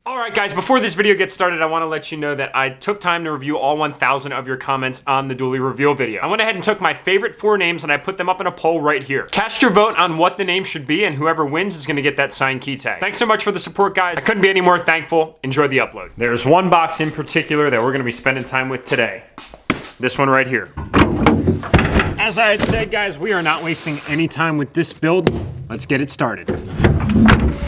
Alright guys, before this video gets started, I want to let you know that I took time to review all 1,000 of your comments on the dually reveal video. I went ahead and took my favorite 4 names and I put them up in a poll right here. Cast your vote on what the name should be, and whoever wins is going to get that signed key tag. Thanks so much for the support, guys. I couldn't be any more thankful. Enjoy the upload. There's one box in particular that we're going to be spending time with today. This one right here. As I had said, guys, we are not wasting any time with this build. Let's get it started.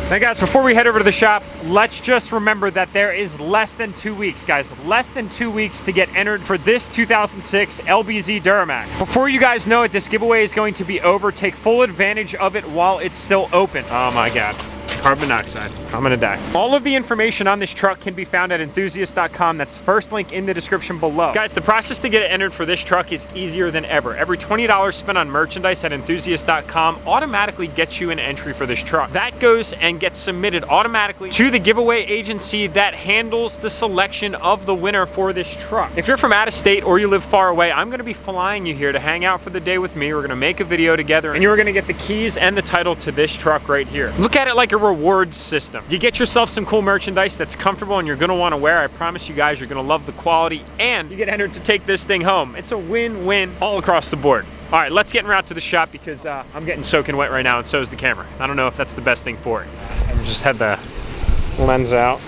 Now guys, before we head over to the shop, let's just remember that there is less than 2 weeks, guys. Less than 2 weeks to get entered for this 2006 LBZ Durtymax. Before you guys know it, this giveaway is going to be over. Take full advantage of it while it's still open. Oh my God. Carbon monoxide. I'm gonna die. All of the information on this truck can be found at enthusiast.com. That's first link in the description below. Guys, the process to get it entered for this truck is easier than ever. Every $20 spent on merchandise at enthusiast.com automatically gets you an entry for this truck. That goes and gets submitted automatically to the giveaway agency that handles the selection of the winner for this truck. If you're from out of state or you live far away, I'm gonna be flying you here to hang out for the day with me. We're gonna make a video together and you're gonna get the keys and the title to this truck right here. Look at it like a rewards system. You get yourself some cool merchandise that's comfortable and you're gonna wanna wear. I promise you guys, you're gonna love the quality and you get entered to take this thing home. It's a win-win all across the board. All right, let's get en route to the shop because I'm getting soaking wet right now and so is the camera. I don't know if that's the best thing for it. I just had the lens out.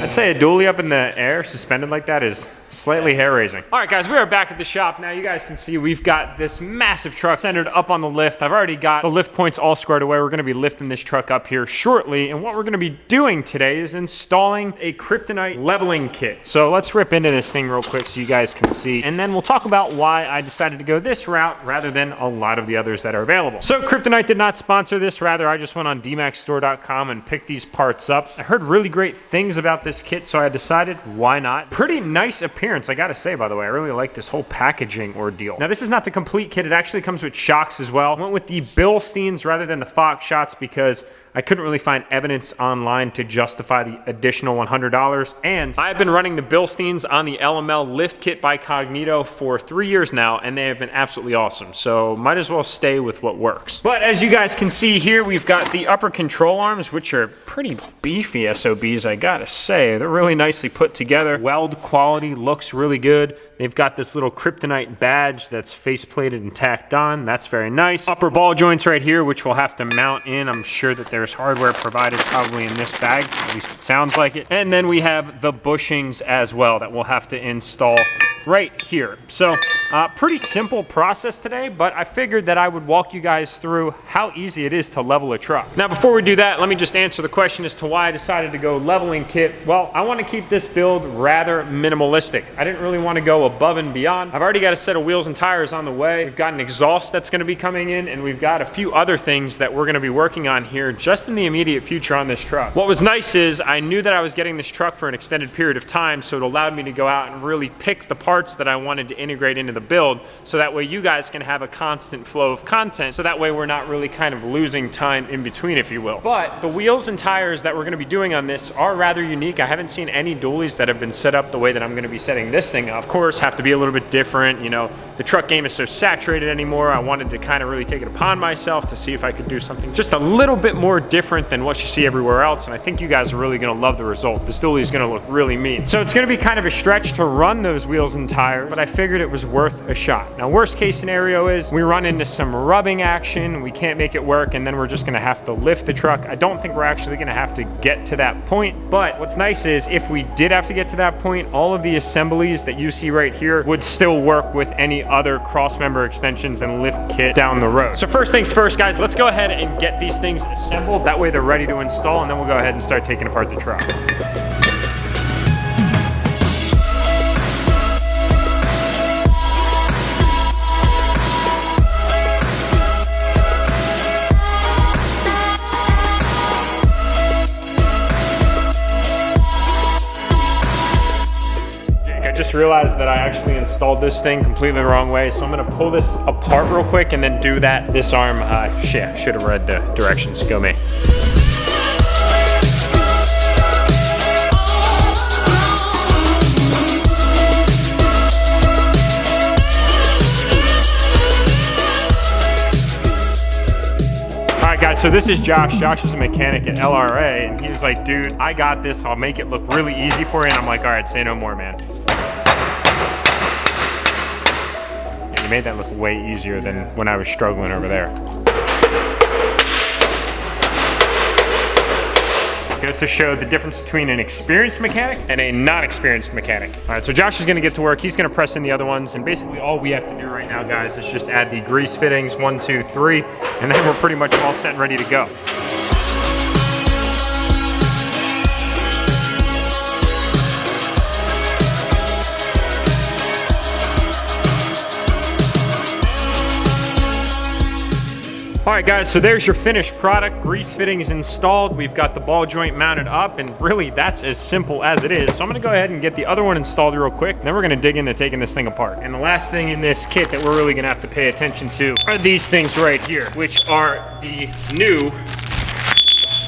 I'd say a dually up in the air, suspended like that, is slightly hair-raising. All right, guys, we are back at the shop. Now, you guys can see we've got this massive truck centered up on the lift. I've already got the lift points all squared away. We're gonna be lifting this truck up here shortly, and what we're gonna be doing today is installing a kryptonite leveling kit. So let's rip into this thing real quick so you guys can see, and then we'll talk about why I decided to go this route rather than a lot of the others that are available. So Kryptonite did not sponsor this. Rather, I just went on dmaxstore.com and picked these parts up. I heard really great things about this kit, so I decided, why not? Pretty nice appearance, I gotta say, by the way. I really like this whole packaging ordeal. Now, this is not the complete kit. It actually comes with shocks as well. I went with the Bilsteins rather than the Fox shots because I couldn't really find evidence online to justify the additional $100. And I've been running the Bilsteins on the LML lift kit by Cognito for 3 years now, and they have been absolutely awesome. So might as well stay with what works. But as you guys can see here, we've got the upper control arms, which are pretty beefy SOBs, I gotta say. They're really nicely put together. Weld quality looks really good. They've got this little kryptonite badge that's face-plated and tacked on. That's very nice. Upper ball joints right here, which we'll have to mount in. I'm sure that there's hardware provided probably in this bag. At least it sounds like it. And then we have the bushings as well that we'll have to install right here. So pretty simple process today, but I figured that I would walk you guys through how easy it is to level a truck. Now, before we do that, let me just answer the question as to why I decided to go leveling kit. Well, I want to keep this build rather minimalistic. I didn't really want to go above and beyond. I've already got a set of wheels and tires on the way. We've got an exhaust that's going to be coming in, and we've got a few other things that we're going to be working on here just in the immediate future on this truck. What was nice is I knew that I was getting this truck for an extended period of time, so it allowed me to go out and really pick the parts that I wanted to integrate into the build, so that way you guys can have a constant flow of content, so that way we're not really kind of losing time in between, if you will. But the wheels and tires that we're going to be doing on this are rather unique. I haven't seen any dualies that have been set up the way that I'm going to be setting this thing up. Of course, have to be a little bit different. You know, the truck game is so saturated anymore. I wanted to kind of really take it upon myself to see if I could do something just a little bit more different than what you see everywhere else, and I think you guys are really going to love the result. This dually is going to look really mean. So it's going to be kind of a stretch to run those wheels and tires, but I figured it was worth a shot. Now, worst case scenario is we run into some rubbing action, we can't make it work, and then we're just going to have to lift the truck. I don't think we're actually going to have to get to that point, but what's nice is if we did have to get to that point, all of the assemblies that you see right here would still work with any other cross-member extensions and lift kit down the road. So first things first, guys, let's go ahead and get these things assembled. That way they're ready to install, and then we'll go ahead and start taking apart the truck. Just realized that I actually installed this thing completely the wrong way, so I'm gonna pull this apart real quick and then do that. This arm, shit, should have read the directions. Go me. guys, so this is Josh. Josh is a mechanic at LRA, and he's like, dude, I got this. I'll make it look really easy for you. And I'm like, all right, say no more, man. And he made that look way easier than when I was struggling over there. Goes to show the difference between an experienced mechanic and a non-experienced mechanic. All right, so Josh is gonna get to work. He's gonna press in the other ones, and basically all we have to do right now, guys, is just add the grease fittings, 1, 2, 3, and then we're pretty much all set and ready to go. All right, guys, so there's your finished product. Grease fittings installed. We've got the ball joint mounted up, and really that's as simple as it is. So I'm gonna go ahead and get the other one installed real quick. Then we're gonna dig into taking this thing apart. And the last thing in this kit that we're really gonna have to pay attention to are these things right here, which are the new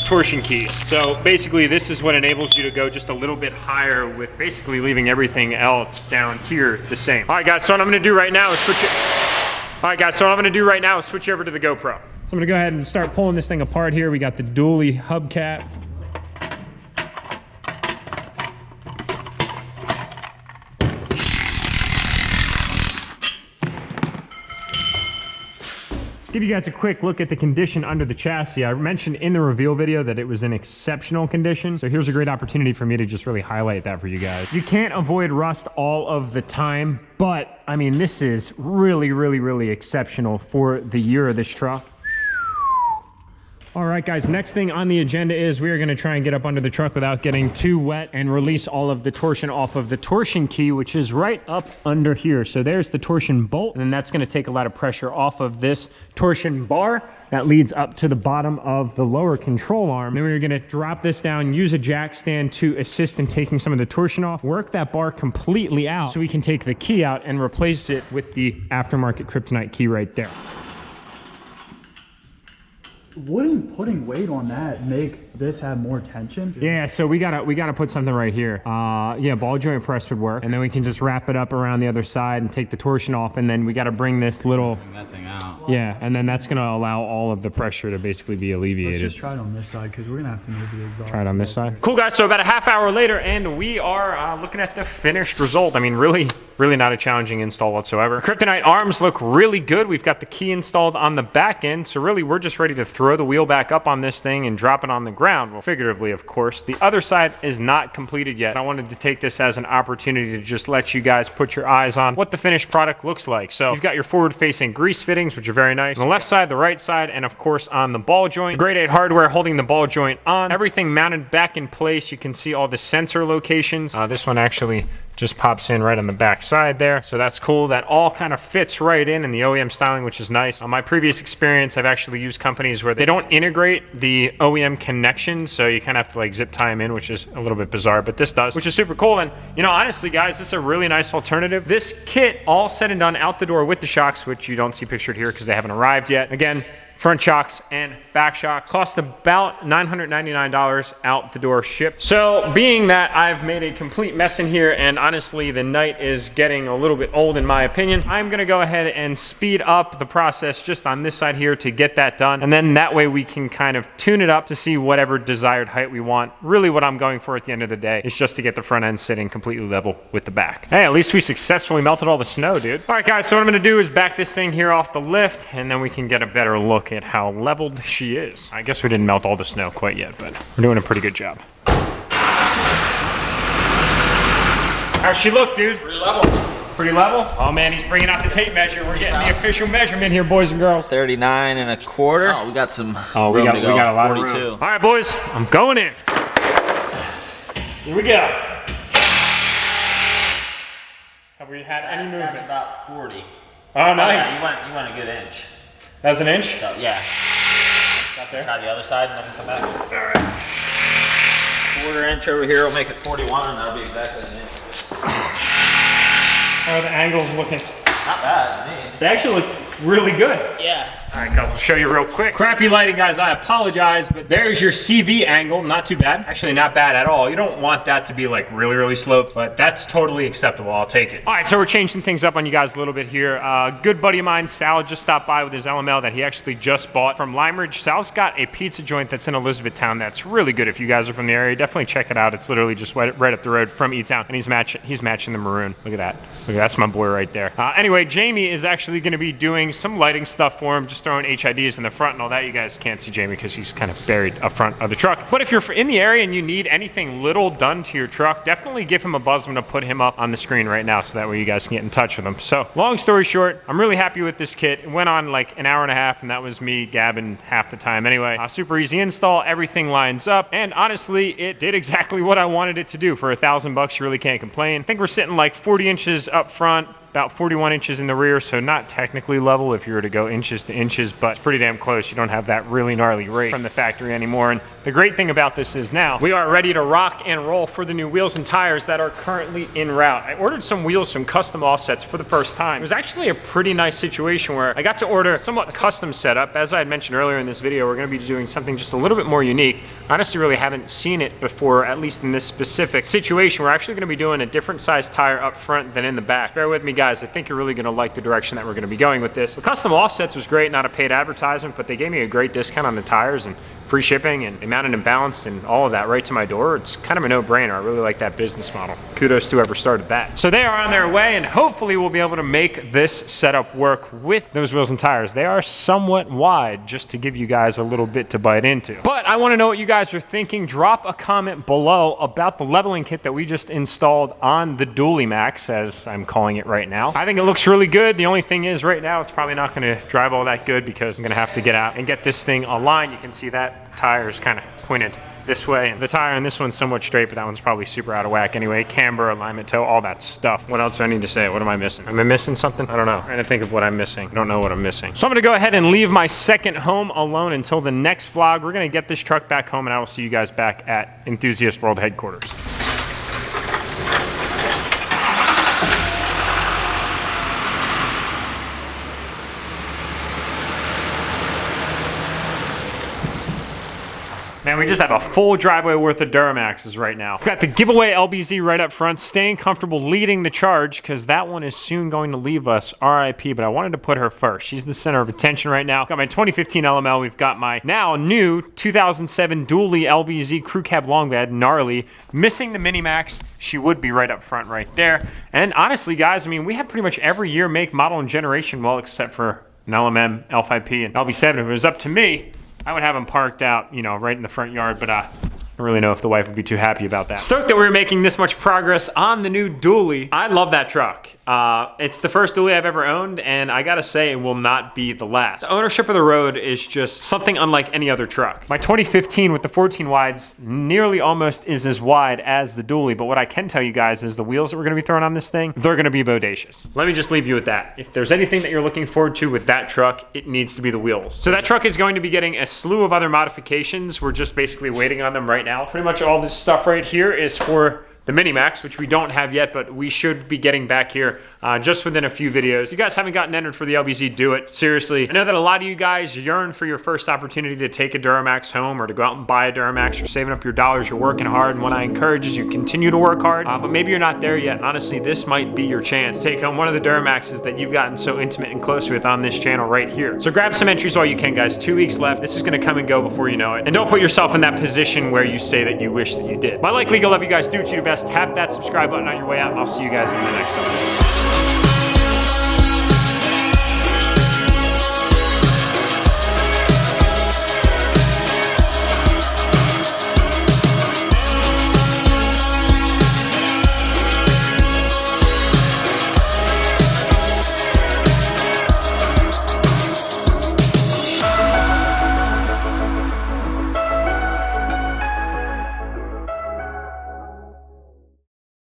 torsion keys. So basically this is what enables you to go just a little bit higher with basically leaving everything else down here the same. All right, guys, so what I'm gonna do right now is switch over to the GoPro. So I'm gonna go ahead and start pulling this thing apart here. We got the dually hubcap. Give you guys a quick look at the condition under the chassis. I mentioned in the reveal video that it was in exceptional condition. So here's a great opportunity for me to just really highlight that for you guys. You can't avoid rust all of the time, but I mean, this is really, really, really exceptional for the year of this truck. All right, guys, next thing on the agenda is we are gonna try and get up under the truck without getting too wet and release all of the torsion off of the torsion key, which is right up under here. So there's the torsion bolt, and then that's gonna take a lot of pressure off of this torsion bar that leads up to the bottom of the lower control arm. Then we're gonna drop this down, use a jack stand to assist in taking some of the torsion off, work that bar completely out so we can take the key out and replace it with the aftermarket Kryptonite key right there. Wouldn't putting weight on that make this have more tension? Yeah, so we gotta put something right here. Yeah, ball joint press would work, and then we can just wrap it up around the other side and take the torsion off, and then we gotta bring this little bring that thing out. Yeah, and then that's gonna allow all of the pressure to basically be alleviated. Let's just try it on this side because we're gonna have to move the exhaust. Try it on this side. Cool, guys. So about a half hour later, and we are looking at the finished result. I mean, really not a challenging install whatsoever. Kryptonite arms look really good. We've got the key installed on the back end, so really we're just ready to throw the wheel back up on this thing and drop it on the ground. Well, figuratively, of course. The other side is not completed yet. I wanted to take this as an opportunity to just let you guys put your eyes on what the finished product looks like. So you've got your forward-facing grease fittings, which are very nice. On the left side, the right side, and of course on the ball joint. Grade 8 hardware holding the ball joint on. Everything mounted back in place. You can see all the sensor locations. This one actually just pops in right on the back side there. So that's cool. That all kind of fits right in the OEM styling, which is nice. On my previous experience, I've actually used companies where they don't integrate the OEM connections, so you kind of have to like zip tie them in, which is a little bit bizarre, but this does, which is super cool. And you know, honestly, guys, this is a really nice alternative. This kit, all said and done, out the door with the shocks, which you don't see pictured here because they haven't arrived yet. Again, front shocks and back shocks cost about $999 out the door shipped. So being that I've made a complete mess in here, and honestly the night is getting a little bit old in my opinion, I'm gonna go ahead and speed up the process just on this side here to get that done, and then that way we can kind of tune it up to see whatever desired height we want. Really what I'm going for at the end of the day is just to get the front end sitting completely level with the back. Hey, at least we successfully melted all the snow, dude. All right, guys, so what I'm gonna do is back this thing here off the lift, and then we can get a better look at how leveled she is. I guess we didn't melt all the snow quite yet, but we're doing a pretty good job. How's she look, dude? Pretty level. Pretty level? Oh man, he's bringing out the tape measure. We're getting the official measurement here, boys and girls. 39 1/4. Oh, we got some. Oh, we got a lot 42. of room. All right, boys, I'm going in. Here we go. Have we had any movement? That's about 40. Oh, nice. Yeah, you want a good inch. That's an inch? So, yeah. Got there? Try the other side and then come back. All right. 1/4 inch over here will make it 41, and that'll be exactly an inch. How are the angles looking? Not bad to me. They actually look really good. Yeah. All right, guys, I'll show you real quick. Crappy lighting, guys, I apologize, but there's your CV angle. Not too bad. Actually, not bad at all. You don't want that to be like really, really sloped, but that's totally acceptable. I'll take it. All right, so we're changing things up on you guys a little bit here. Good buddy of mine, Sal, just stopped by with his LML that he actually just bought from Lime Ridge. Sal's got a pizza joint that's in Elizabethtown that's really good. If you guys are from the area, definitely check it out. It's literally just right up the road from E-Town, and he's matching the maroon. Look at that. Look, that's my boy right there. Anyway, Jamie is actually going to be doing some lighting stuff for him, just throwing HIDs in the front and all that. You guys can't see Jamie because he's kind of buried up front of the truck. But if you're in the area and you need anything little done to your truck, definitely give him a buzz. I'm going to put him up on the screen right now so that way you guys can get in touch with him. So long story short, I'm really happy with this kit. It went on like an hour and a half, and that was me gabbing half the time anyway. Super easy install, everything lines up, and honestly, it did exactly what I wanted it to do. For $1,000, you really can't complain. I think we're sitting like 40 inches up front, about 41 inches in the rear, so not technically level if you were to go inches to inches, but it's pretty damn close. You don't have that really gnarly rate from the factory anymore. And the great thing about this is now we are ready to rock and roll for the new wheels and tires that are currently en route. I ordered some wheels from Custom Offsets for the first time. It was actually a pretty nice situation where I got to order a somewhat custom setup. As I had mentioned earlier in this video, we're going to be doing something just a little bit more unique. I honestly really haven't seen it before, at least in this specific situation. We're actually going to be doing a different size tire up front than in the back. Bear with me, guys. I think you're really going to like the direction that we're going to be going with this. The Custom Offsets was great, not a paid advertisement, but they gave me a great discount on the tires and free shipping, and they mounted and balanced and all of that right to my door. It's kind of a no-brainer. I really like that business model. Kudos to whoever started that. So they are on their way, and hopefully we'll be able to make this setup work with those wheels and tires. They are somewhat wide, just to give you guys a little bit to bite into. But I want to know what you guys are thinking. Drop a comment below about the leveling kit that we just installed on the Duallys, as I'm calling it right now. I think it looks really good. The only thing is right now it's probably not going to drive all that good because I'm going to have to get out and get this thing online. You can see that tire is kind of pointed this way. The tire in this one's somewhat straight, but that one's probably super out of whack anyway. Camber, alignment, toe, all that stuff. What else do I need to say? What am I missing? Am I missing something? I don't know. I'm trying to think of what I'm missing. I don't know what I'm missing. So I'm gonna go ahead and leave my second home alone until the next vlog. We're gonna get this truck back home, and I will see you guys back at Enthusiast World headquarters. Man, we just have a full driveway worth of Duramaxes right now. We've got the giveaway LBZ right up front, staying comfortable leading the charge because that one is soon going to leave us, RIP, but I wanted to put her first. She's the center of attention right now. Got my 2015 LML. We've got my now new 2007 Dually LBZ Crew Cab Long Bed, gnarly. Missing the Minimax. She would be right up front right there. And honestly, guys, I mean, we have pretty much every year, make, model, and generation, well, except for an LMM, L5P, and LB7. If it was up to me, I would have them parked out, you know, right in the front yard, but I don't really know if the wife would be too happy about that. Stoked that we're making this much progress on the new Dually. I love that truck. It's the first Dually I've ever owned, and I gotta say, it will not be the last. The ownership of the road is just something unlike any other truck. My 2015 with the 14 wides nearly almost is as wide as the Dually, but what I can tell you guys is the wheels that we're gonna be throwing on this thing, they're gonna be bodacious. Let me just leave you with that. If there's anything that you're looking forward to with that truck, it needs to be the wheels. So that truck is going to be getting a slew of other modifications. We're just basically waiting on them right now. Pretty much all this stuff right here is for the Minimax, which we don't have yet, but we should be getting back here just within a few videos. If you guys haven't gotten entered for the LBZ, do it. Seriously. I know that a lot of you guys yearn for your first opportunity to take a Duramax home or to go out and buy a Duramax. You're saving up your dollars, you're working hard, and what I encourage is you continue to work hard, but maybe you're not there yet. Honestly, this might be your chance to take home one of the Duramaxes that you've gotten so intimate and close with on this channel right here. So grab some entries while you can, guys. 2 weeks left. This is gonna come and go before you know it. And don't put yourself in that position where you say that you wish that you did. My like legal love you guys. Do what you do best. Tap that subscribe button on your way out, and I'll see you guys in the next one.